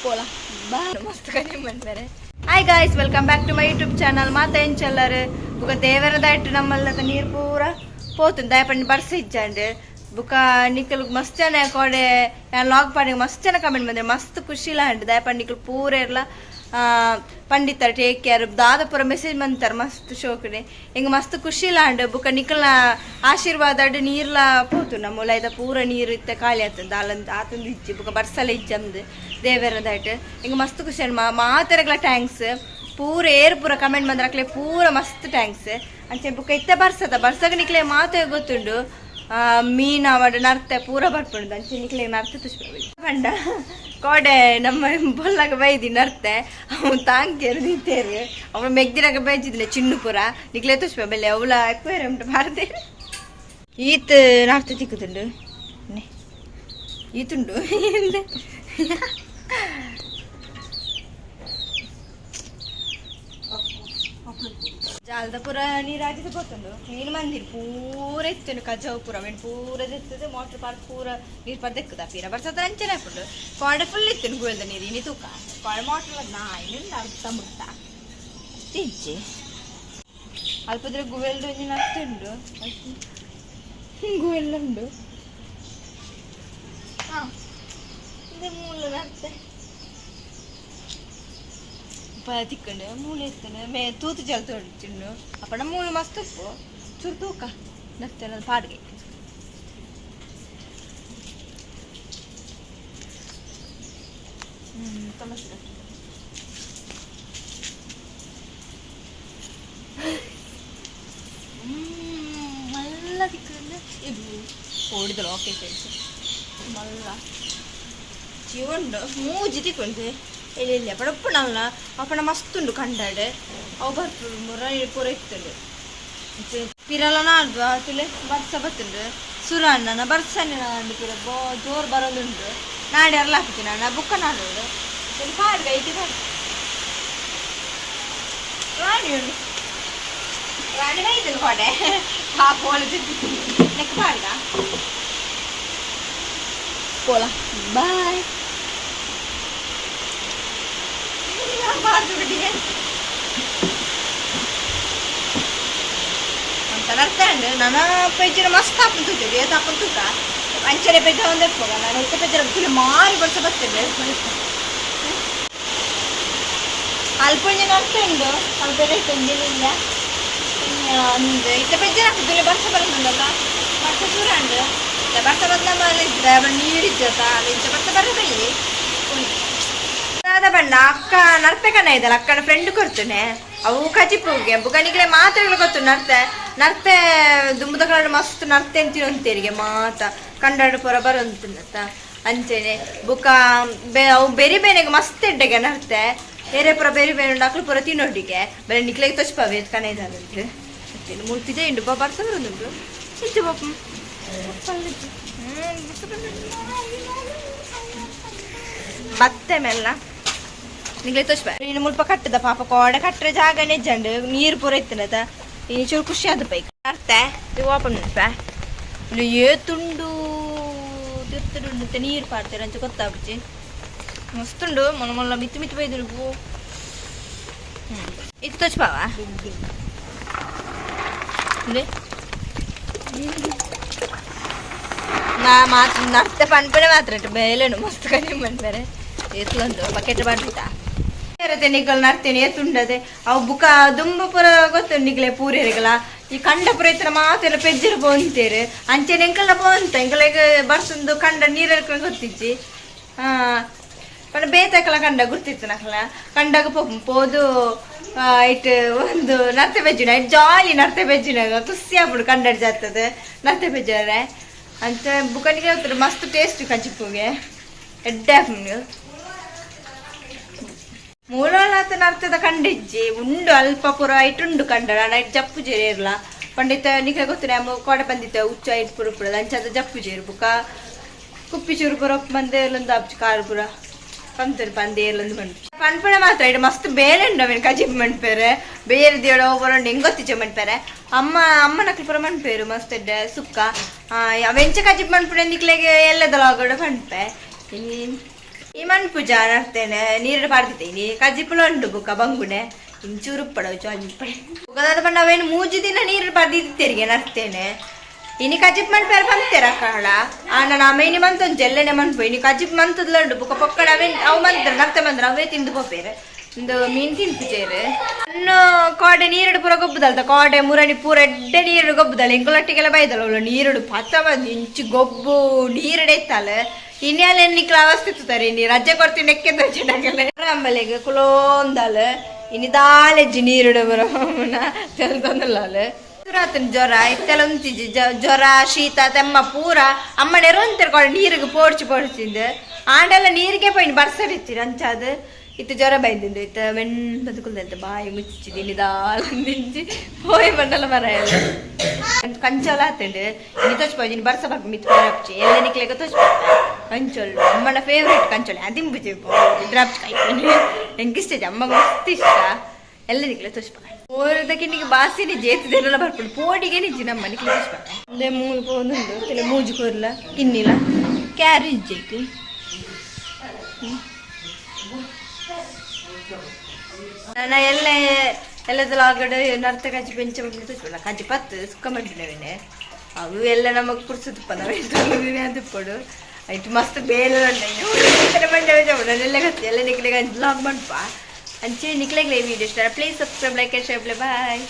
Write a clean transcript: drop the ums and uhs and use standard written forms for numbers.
పోలా మస్తు కనిమంటారే. Hi guys, welcome back to my YouTube channel. ಮಾತ ಎಂಚಲ್ಲರು ಬುಕ ದೇವರದಾಯ್ತು ನಮ್ಮಲ್ಲದ ನೀರು ಪೂರ పోతుంది దయపడి బర్స్ ఇచ్చండి బుక నికలు మస్తు జన కోడే లాగ్ పాడి మస్తు జన కమెంట్ ಬಂದ್ರೆ ಮಸ್ತ್ ಖುಷಿಲ ಅಂಡ್ ದಯಪಡಿ ನಿಕಲು ಪೂರ ಇರ್ಲ ಪಂಡಿತರ ಟೇಕ್ ಕೇರ್ ದಾದಪುರ ಮೆಸೇಜ್ ಬಂತಾರೆ ಮಸ್ತ್ ಶೋಕಡೆ ಹಿಂಗೆ ಮಸ್ತ್ ಖುಷಿಲ ಅಂಡ್ ಬುಕ ನಿಕಲ್ನ ಆಶೀರ್ವಾದ ನೀರ್ಲ ಪೋತು ನಮ್ಮ ಮುಲೈದ ಪೂರ ನೀರು ಇತ್ತೆ ಖಾಲಿ ಆಗ್ತದೆ ಅಲ್ಲಂತ ಆತಂದು ಇಚ್ಚಿ ಬುಕ ಬರ್ಸಲ್ಲ ಇಚ್ಚಮ್ದು ದೇವರದಾಯ್ತು ಹಿಂಗೆ ಮಸ್ತ್ ಖುಷಿ ಅಂಡ್ ಮಾತೆರಗ್ಲ ಥ್ಯಾಂಕ್ಸ್ ಪೂರ ಏರ್ ಪೂರ ಕಮೆಂಟ್ ಬಂದ್ರಕ್ಲೆ ಪೂರ ಮಸ್ತ್ ಥ್ಯಾಂಕ್ಸ್ ಅಂಚೆ ಬುಕ್ಕ ಇತ್ತೆ ಬರ್ಸಗ ನಿಕ್ಲೆ ಮಾತೆ ಗೊತ್ತುಂಡು ಮೀನ ಅವಡು ನರ್ತೆ ಪೂರ ಬರ್ಪುಂಡು ಅಂಚೆ ನಿಕ್ಲೆ ನರ್ತೆ ತುಷ್ಪಂಡ ಕೋಡೆ ನಮ್ಮ ಬೊಲ್ಲಾಗ ಬೈದಿ ನರ್ತೆ ಅವನು ತಾಂಕೇರು ನಿಂತೇರು ಅವನು ಮೆಗ್ದಿನಾಗ ಬೈಜಿದ್ಲೆ ಚಿನ್ನು ಪೂರ ನಿಕ್ಲೆ ತುಷ್ಪ ಬೆಲೆ ಅವಳ ಅಕ್ವೇರಿಯಂ ಬಾರದೆ ಈತ್ ನರ್ತೆ ತಿಕ್ಕುತ್ತುಂಡು ಈತುಂಡು ಜಾಲದ ಪೂರ ನೀರು ಹಾಕಿದ ಗೊತ್ತುಂಡು ನೀನು ಮಂದಿರು ಪೂರ ಎತ್ತುಂಡು ಕಜಾವು ಪೂರ ಮೆಣ್ ಪೂರ ಎತ್ತದೆ ಮೋಟ್ರ್ ಪಾರ್ಕ್ ಪೂರ ನೀರು ಪರ್ದೆಕ್ಕದ ಪೀರ ಬರ್ಸದ ಅಂಚನೆ ಹಾಕೊಂಡು ಕೋಡೆ ಫುಲ್ ಇತ್ತು ಗುವೆಲ್ದ ನೀರು ಇನಿ ತೂಕ ಕೋಡೆ ಮೋಟ್ರ್ ನಾಯಿನಿಂದ ಅರ್ಥ ಮುಟ್ಟ ತಿಂಚಿ ಅಲ್ಪದ್ರೆ ಗುವೆಲ್ದು ನೀನು ಅರ್ಥುಂಡು ಗುವೆಲ್ಲ ಉಂಡು ಹಾಂ ಇದು ಮೂಲ ಅರ್ಥ ತಿಕ್ಕಂಡು ಮೂಳೆ ಎತ್ತನು ಮೇ ತೂತು ಜಲ ತೊಡಿಚಿಂಡು ಅಪ್ಪಣ ಮೂಳೆ ಮಸ್ತ್ ಉಪ್ಪು ಚೂರು ತೂಕ ನರ್ತೇನೆ ಪಾಡ್ಗೆ ತಮಸ್ತೆ ಮಲ್ಲ ತಿಕ್ಕಂಡು ಇದು ಓಡಿದಳು ಓಕೆ ಫ್ರೆಂಡ್ಸ್ ಮಲ್ಲ ಚಿವಂಡು ಮೂಜಿ ತಿಕ್ಕೊಂಡು ಇಲ್ಲ ಪಡಪ್ಪನಲ್ಲ ಅಪ್ಪಣ ಮಸ್ತುಂಡು ಕಂಡಾಡೆ ಅವು ಬರ್ಪುಡು ಮುರ ಪೂರ ಇತ್ತುಂಡು ಪಿರಲ ನಾಡ್ದು ಆತಲೆ ಬರ್ಸ ಬತ್ತುಂಡು ಸುರ ಅಣ್ಣನ ಬರ್ಸನೆ ನಾಡು ಪೂರ ಜೋರು ಬರೋದುಂಡು ನಾಡಿ ಅರ್ಲ ಹಾಕ್ತೀನಿ ಅಣ್ಣ ಬುಕ್ಕ ನಾಡೋಡು ಇಲ್ಲಿ ಪಾಡ್ಗ ಐತಿ ಪಾಡ್ ರಾಣಿ ಉಂಡು ರಾಣಿ ಬೈತನು ಕೋಡೆ ಪಾಪ ಒಳಗೆ ನೆಕ್ ಪಾಡ್ಗ ಪೋಲ ಬಾಯ್ ಅಂತ ನರ್ತಂಡು ನನ್ನ ಪೆಜ್ಜಿನ ಮಸ್ತ್ ಹಾಕೊಂಡು ತೂತೀವಿ ಏತ್ ಹಾಕೊಂಡು ತೂಕ ಅಂಚನೆ ಪೆಜ್ಜ ಒಂದು ಎತ್ಕೋಗ ನಾನು ಉತ್ತ ಪೆಜ್ಜರ ತುಳಿ ಮಾರಿ ಬರ್ಸ ಬರ್ತೇವೆ ಅಲ್ಪಂಜ ನರ್ತಂಡು ಅಲ್ಪ ತಂದಿಲ್ಲ ಒಂದು ಇತ್ತ ಪೆಜ್ಜರ ಹಾಕಿ ತುಳಿ ಬರ್ಸ ಬರ್ತದಲ್ಲ ಬರ್ಸ ಚೂರಂಡು ಬರ್ಸ ಬಂದ ಮೇಲೆ ಇದ್ದ ನೀರಿದ್ದತ ಇಂಚ ಬರ್ಸ ಬರೋದಲ್ಲಿ ಬಣ್ಣ ಅಕ್ಕ ನರ್ತಕನ ಇದಲ್ಲ ಅಕ್ಕನ ಫ್ರೆಂಡ್ ಕೊಡ್ತೇನೆ ಅವು ಕಚಿಪುಗೆ ಬುಗನಿಗೆ ಮಾತಾಡಲು ಗೊತ್ತು ನರ್ತೆ ದುಂಬದ ಕನ್ನಡ ಮಸ್ತ್ ನರ್ತೆ ಅಂತೀರ ಅಂತೇರಿಗೆ ಮಾತ ಕನ್ನಡ ಪುರ ಬರೋಂತ ಅಂಚೆನೆ ಬುಕ್ಕ ಅವು ಬೇರೆ ಬೇರೆಗೆ ಮಸ್ತ್ ಎಡ್ಡೆಗೆ ನರ್ತೆ ಬೇರೆ ಪುರ ಬೇರೆ ಬೇರೆ ನಕ್ಳು ಪುರ ತಿನ್ನೊಟ್ಟಿಗೆ ಬೇರೆ ನಿಕ್ಲೆಗೆ ತೋಚ್ಪಾವೆ ಕನ ಇದಂತೆ ಮುಳ್ತಿದೆ ಇಂಡು ಬಾ ಬರ್ಸ ಬರೋದುಂಟು ಇತ್ತು ಪಾಪ ಮತ್ತೆ ಮೆಲ್ಲ ನಿಗ್ಲೆ ತೋಚ್ಬ ಇನ್ನು ಮುಲ್ಪ ಕಟ್ಟದ ಪಾಪ ಕೋಡೆ ಕಟ್ಟರೆ ಜಾಗ ನೆಜ್ಜಂಡು ನೀರು ಪೂರ ಇತ್ತನದ ಇನ್ನು ಚೂರು ಖುಷಿ ಆದ ಪೈಕ್ ಅರ್ಥ ಇದು ಓಪನ್ ನೆನಪ ಇಲ್ಲಿ ಏತುಂಡು ತಿರ್ತುಂಡು ನೀರು ಪಾಡ್ತಾರೆ ಅಂತ ಗೊತ್ತಾಗ್ಬಿಚ್ಚಿ ಮಸ್ತುಂಡು ಮೊನ್ನ ಮೊಲ್ಲ ಮಿತ್ತು ಮಿತ್ತು ಬೈದು ಇದು ತೋಚ್ಪಾವ ನಾ ಮಾತು ನರ್ತೆ ಪನ್ಪನೆ ಮಾತ್ರ ಬೇಲೆನು ಮಸ್ತ್ ಕಮ್ಮಿ ಮಾಡ್ತಾರೆ ಎತ್ಲೊಂದು ಬಕೆಟ್ ಬಾಡ್ಬಿಟ್ಟ ನಿಗಲ್ ನರ್ತೇನೆ ಎತ್ತುಂಡದೆ ಅವು ಬುಕ್ಕ ದುಂಬ ಪುರ ಗೊತ್ತು ನಿಗ್ಲೆ ಪೂರೇರಿಗಲ ಈ ಕಂಡ ಪುರ ಇತರ ಮಾತೆಲ್ಲ ಪೆಜ್ಜರು ಬೋಂತೇರು ಅಂಚೆನೆ ಎಂಕಲ್ಲ ಬೋಂತ ಎಂಕಲೆಗೆ ಬರ್ಸೊಂದು ಕಂಡ ನೀರಲ್ಲಿ ಗೊತ್ತಿಜ್ಜಿ ಪಂಡ ಬೇತಕಲ ಕಂಡ ಗುರ್ತಿತ್ತು ನಕಲ ಕಂಡಾಗ ಪೋದು ಇಟ್ಟು ಒಂದು ನರ್ತೆ ಬೆಜ್ಜಿನ ಇಟ್ಟು ಜಾಲಿ ನರ್ತೆ ಬೆಜ್ಜಿನಾಗ ಖುಷಿ ಆಗ್ಬಿಡು ಕಂಡಾಡ್ ಜಾತದ ನರ್ತೆ ಬೆಜ್ಜಾರೆ ಅಂತ ಬುಕ್ಕನಿಗೆ ಹೋಗ್ತಾರೆ ಮಸ್ತ್ ಟೇಸ್ಟ್ ಕಂಚಿಪ್ಪುಗೆ ಎಡ್ಡೆ ಹಾಕೊಂಡು ಮೂಲತ ನರ್ತದ ಕಂಡಿಜ್ಜಿ ಉಂಡು ಅಲ್ಪ ಪುರ ಇಟ್ಟುಂಡು ಕಂಡ ನೈಟ್ ಜಪ್ಪು ಜೇರಿ ಇರಲ ಪಂಡಿತ ನಿಖೆ ಗೊತ್ತಿನ ಕೋಡೆ ಬಂದಿತ್ತ ಉಚ್ಚ ಇಟ್ಟು ಪುರ ಪುರ ಅಂಚದ ಜಪ್ಪು ಜೇರು ಬುಕ್ಕ ಕುಪ್ಪಿ ಚೂರು ಪುರ ಬಂದೆ ಎಲ್ಲೊಂದು ಅಪ್ಚು ಕಾರು ಪುರ ಪಂತರು ಬಂದೆ ಎಲ್ಲೊಂದು ಬಂದು ಪನ್ಪುಣ ಮಾತ್ರ ಇಡು ಮಸ್ತ್ ಬೇರೆ ಉಂಡು ಅವೇನು ಕಜಿಪ್ ಮಣ್ಪೇರು ಬೇರೆ ದೇವಡ ಬರೋಂಡು ಹೆಂಗೊತ್ತಿಚ್ಚ ಮಣ್ಪೇರೆ ಅಮ್ಮ ನಕ್ಲು ಪುರ ಮಣ್ಪೇರು ಮಸ್ತ್ ಎಡ್ಡೆ ಸುಕ್ಕ ಅವೆಂಚ ಕಜಿಪ್ ಮಣ್ಪುಣ ನಿಕ್ಲೆಗೆ ಎಲ್ಲದಲ್ಲ ಆಗೋಡು ಮಣ್ಪೆ ಈ ಮಣ್ ಪೂಜಾ ನಡ್ತೇನೆ ನೀರು ಪಾಡ್ತಿದ್ದೇನೆ ಕಜಿಪುಳ ಉಂಟು ಬುಕ್ಕ ಬಂಗುನೆ ಇಂಚೂರು ಪಡವು ಜಾಲಿ ಪಡೆ ಬುಕ್ಕದಾದ ಪಂಡ ಅವೇನು ಮೂಜು ದಿನ ನೀರು ಪಡೆದಿದ್ದೇರಿಗೆ ನಡ್ತೇನೆ ಇನಿ ಕಜಿಪ್ ಮಣ್ಪೇರ ಬಂತೇರ ಕಾಳ ನಾನು ಅಮೇನಿ ಮಂತೊಂದು ಜಲ್ಲೆನೆ ಮಣ್ಪು ಇನಿ ಕಜಿಪ್ ಮಂತದ್ಲಂಡು ಬುಕ್ಕ ಪೊಕ್ಕಡ ಅವೇನು ಅವು ಮಂತ್ರ ನರ್ತೆ ಮಂತ್ರ ಅವೇ ತಿಂದು ಪೋಪೇರೆ ಒಂದು ಮೀನು ತಿನ್ಪುಜೇರು ಇನ್ನು ಕೋಡೆ ನೀರುಡು ಪೂರ ಗೊಬ್ಬುದಲ್ತ ಕೋಡೆ ಮುರಣಿ ಪೂರ ಎಡ್ಡೆ ನೀರು ಗೊಬ್ಬುದಲ್ಲ ಎಂಕುಲೊಟ್ಟಿಗೆಲ್ಲ ಬೈದಲ್ಲ ಅವಳು ನೀರುಡು ಪತ್ತ ಬಂದು ಇಂಚು ಗೊಬ್ಬು ನೀರುಡೆ ಇತ್ತಲ್ಲ ಇನ್ಯಾಲ ಎನ್ನಿಕ್ಲ ಅವಸ್ಥೆ ತುತ್ತಾರೆ ಇನ್ನು ರಜೆ ಕೊಡ್ತೀನಿ ನೆಕ್ಕೆ ತೋಚನಾಗಲ್ಲ ಆಮೇಲೆ ಕುಲೋಂದಲ್ಲ ಇನ್ನು ದಾಲೆಜ್ಜಿ ನೀರುಡು ಬರೋ ತೆಲ್ದೊಂದಲ್ಲ ರಾತ್ರಿ ಜ್ವರ ಇತ್ತೆಲ್ಲ ಉಂತಿಜಿ ಜ್ವರ ಶೀತ ತೆಮ್ಮ ಪೂರ ಅಮ್ಮನೆರು ಅಂತಾರೆ ನೀರಿಗೆ ಪೋಡ್ಚಿಂದು ಆಂಡೆಲ್ಲ ನೀರಿಗೆ ಪೈನ್ ಬರ್ಸರಿತ್ತೀರಿ ಅಂಚಾದ ಇತ್ತು ಜ್ವರ ಬೈದಿಂದು ಇತ್ತು ವೆಣ್ ಬದುಕುಲ್ದಂತ ಬಾಯಿ ಮುಚ್ಚಿದ್ದೀನಿ ದಾಲಿಂಜಿ ಹೋಯ್ ಬಂಡಲ್ಲ ಮರ ಎಲ್ಲ ಕಂಚೋಲ ಆತಂಡು ಇನ್ನು ತೋಚ್ಬೋದು ಇನ್ನು ಬರ್ಸ ಬರ್ಕು ಮಿತ್ ಪೇರಪ್ಚಿ ಎಲ್ಲ ನಿಕ್ಲೆಗೆ ತೋಚ್ಬೋದು ಕಂಚೋಳು ಅಮ್ಮನ ಫೇವ್ರೇಟ್ ಕಂಚೋಳು ಅದಿಂಬುಜಿ ದ್ರಾಪ್ಚಿ ಕಾಯ್ತೀನಿ ಹೆಂಗಿಷ್ಟ ಅಮ್ಮಗ ಮಸ್ತ್ ಇಷ್ಟ ಎಲ್ಲ ನಿಕ್ಲೆ ತೋಚ್ಬೋದು ಓರದಕ್ಕೆ ನಿಮಗೆ ಬಾಸಿನಿ ಜೇತದೆಲ್ಲ ಬರ್ಕೊಂಡು ಪೋಡಿಗೆ ನಿಜ್ಜಿ ನಮ್ಮ ನಿಕ್ಲೆ ತೋಚ್ಬೋದು ಒಂದೇ ಮೂಲು ಪೋನುಂಡು ಕೆಲ ಮೂಜು ಕೂರ್ಲ ಕಿನ್ನಿಲ್ಲ ಕ್ಯಾರೇಜ್ ಜೈತು ನಾನು ಎಲ್ಲದಲ್ಲ ಆಗಡೆ ನರ್ತ ಕಜ್ಜಿ ಬೆಂಚ ತೋಚ್ಬಿಡ ಕಜ್ಜಿ ಪತ್ತು ಸುಕ್ಕ ಮಾಡಿಬಿಡವೇನೆ ಅವು ಎಲ್ಲ ನಮಗೆ ಕುಡ್ಸುತ್ತಪ್ಪ ನಾವೇ ಅದಪ್ಪಡು ಆಯ್ತು ಮಸ್ತ್ ಬೇಲೆ ಮಂಡ್ಯ ಎಲ್ಲ ನಿಕ್ಲೆಗೆ ಬ್ಲಾಗ್ ಮಾಡ್ಪ ಅಂಚೆ ನಿಕ್ಲೆಗೆ ವೀಡಿಯೋ ಇಷ್ಟ please subscribe like share bye